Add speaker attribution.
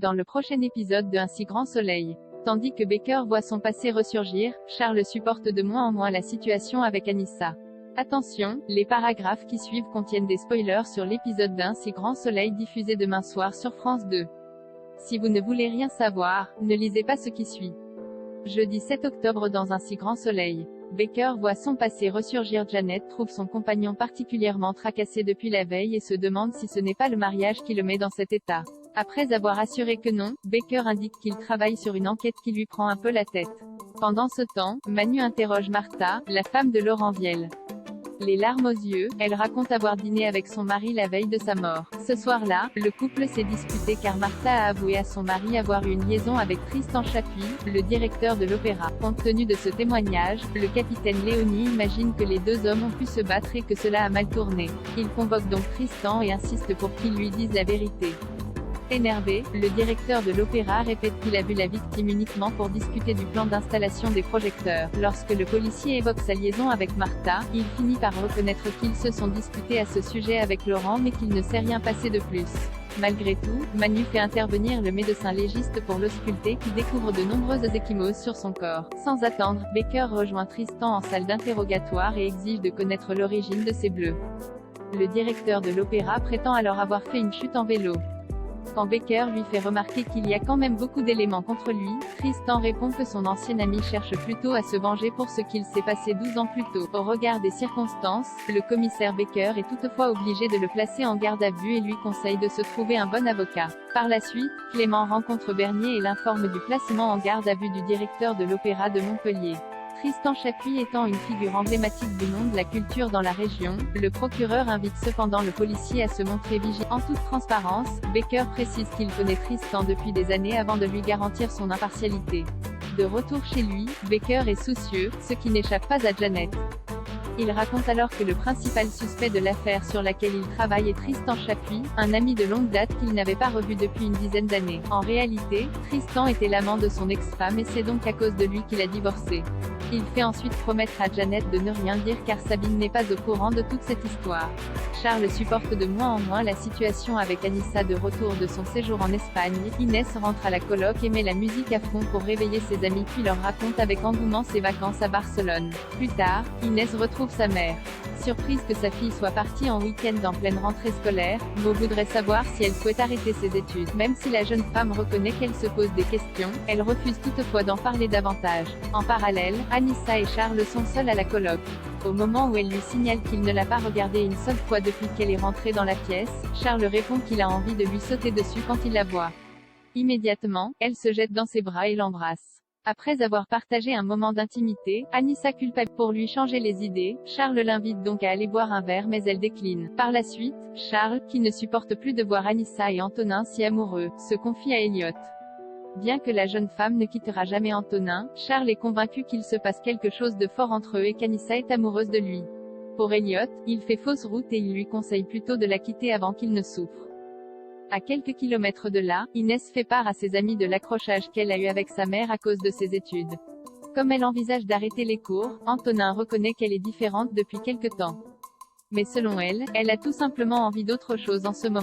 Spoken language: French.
Speaker 1: dans le prochain épisode de Un si grand soleil. Tandis que Baker voit son passé ressurgir, Charles supporte de moins en moins la situation avec Anissa. Attention, les paragraphes qui suivent contiennent des spoilers sur l'épisode d'Un si grand soleil diffusé demain soir sur France 2. Si vous ne voulez rien savoir, ne lisez pas ce qui suit. Jeudi 7 octobre dans Un si grand soleil. Baker voit son passé ressurgir. Janet trouve son compagnon particulièrement tracassé depuis la veille et se demande si ce n'est pas le mariage qui le met dans cet état. Après avoir assuré que non, Baker indique qu'il travaille sur une enquête qui lui prend un peu la tête. Pendant ce temps, Manu interroge Martha, la femme de Laurent Viel. Les larmes aux yeux, elle raconte avoir dîné avec son mari la veille de sa mort. Ce soir-là, le couple s'est disputé car Martha a avoué à son mari avoir eu une liaison avec Tristan Chapuis, le directeur de l'opéra. Compte tenu de ce témoignage, le capitaine Léonie imagine que les deux hommes ont pu se battre et que cela a mal tourné. Il convoque donc Tristan et insiste pour qu'il lui dise la vérité. Énervé, le directeur de l'opéra répète qu'il a vu la victime uniquement pour discuter du plan d'installation des projecteurs. Lorsque le policier évoque sa liaison avec Martha, il finit par reconnaître qu'ils se sont disputés à ce sujet avec Laurent mais qu'il ne s'est rien passé de plus. Malgré tout, Manu fait intervenir le médecin légiste pour l'ausculter qui découvre de nombreuses ecchymoses sur son corps. Sans attendre, Baker rejoint Tristan en salle d'interrogatoire et exige de connaître l'origine de ces bleus. Le directeur de l'opéra prétend alors avoir fait une chute en vélo. Quand Baker lui fait remarquer qu'il y a quand même beaucoup d'éléments contre lui, Tristan répond que son ancien ami cherche plutôt à se venger pour ce qu'il s'est passé 12 ans plus tôt. Au regard des circonstances, le commissaire Baker est toutefois obligé de le placer en garde à vue et lui conseille de se trouver un bon avocat. Par la suite, Clément rencontre Bernier et l'informe du placement en garde à vue du directeur de l'opéra de Montpellier. Tristan Chapuis étant une figure emblématique du monde de la culture dans la région, le procureur invite cependant le policier à se montrer vigilant. En toute transparence, Baker précise qu'il connaît Tristan depuis des années avant de lui garantir son impartialité. De retour chez lui, Baker est soucieux, ce qui n'échappe pas à Janet. Il raconte alors que le principal suspect de l'affaire sur laquelle il travaille est Tristan Chapuis, un ami de longue date qu'il n'avait pas revu depuis une dizaine d'années. En réalité, Tristan était l'amant de son ex-femme et c'est donc à cause de lui qu'il a divorcé. Il fait ensuite promettre à Janet de ne rien dire car Sabine n'est pas au courant de toute cette histoire. Charles supporte de moins en moins la situation avec Anissa de retour de son séjour en Espagne. Inès rentre à la coloc et met la musique à fond pour réveiller ses amis puis leur raconte avec engouement ses vacances à Barcelone. Plus tard, Inès retrouve sa mère. Surprise que sa fille soit partie en week-end en pleine rentrée scolaire, Mo voudrait savoir si elle souhaite arrêter ses études. Même si la jeune femme reconnaît qu'elle se pose des questions, elle refuse toutefois d'en parler davantage. En parallèle, Anissa et Charles sont seuls à la coloc. Au moment où elle lui signale qu'il ne l'a pas regardée une seule fois depuis qu'elle est rentrée dans la pièce, Charles répond qu'il a envie de lui sauter dessus quand il la voit. Immédiatement, elle se jette dans ses bras et l'embrasse. Après avoir partagé un moment d'intimité, Anissa culpabilise pour lui changer les idées. Charles l'invite donc à aller boire un verre mais elle décline. Par la suite, Charles, qui ne supporte plus de voir Anissa et Antonin si amoureux, se confie à Elliot. Bien que la jeune femme ne quittera jamais Antonin, Charles est convaincu qu'il se passe quelque chose de fort entre eux et qu'Anissa est amoureuse de lui. Pour Elliot, il fait fausse route et il lui conseille plutôt de la quitter avant qu'il ne souffre. À quelques kilomètres de là, Inès fait part à ses amis de l'accrochage qu'elle a eu avec sa mère à cause de ses études. Comme elle envisage d'arrêter les cours, Antonin reconnaît qu'elle est différente depuis quelque temps. Mais selon elle, elle a tout simplement envie d'autre chose en ce moment.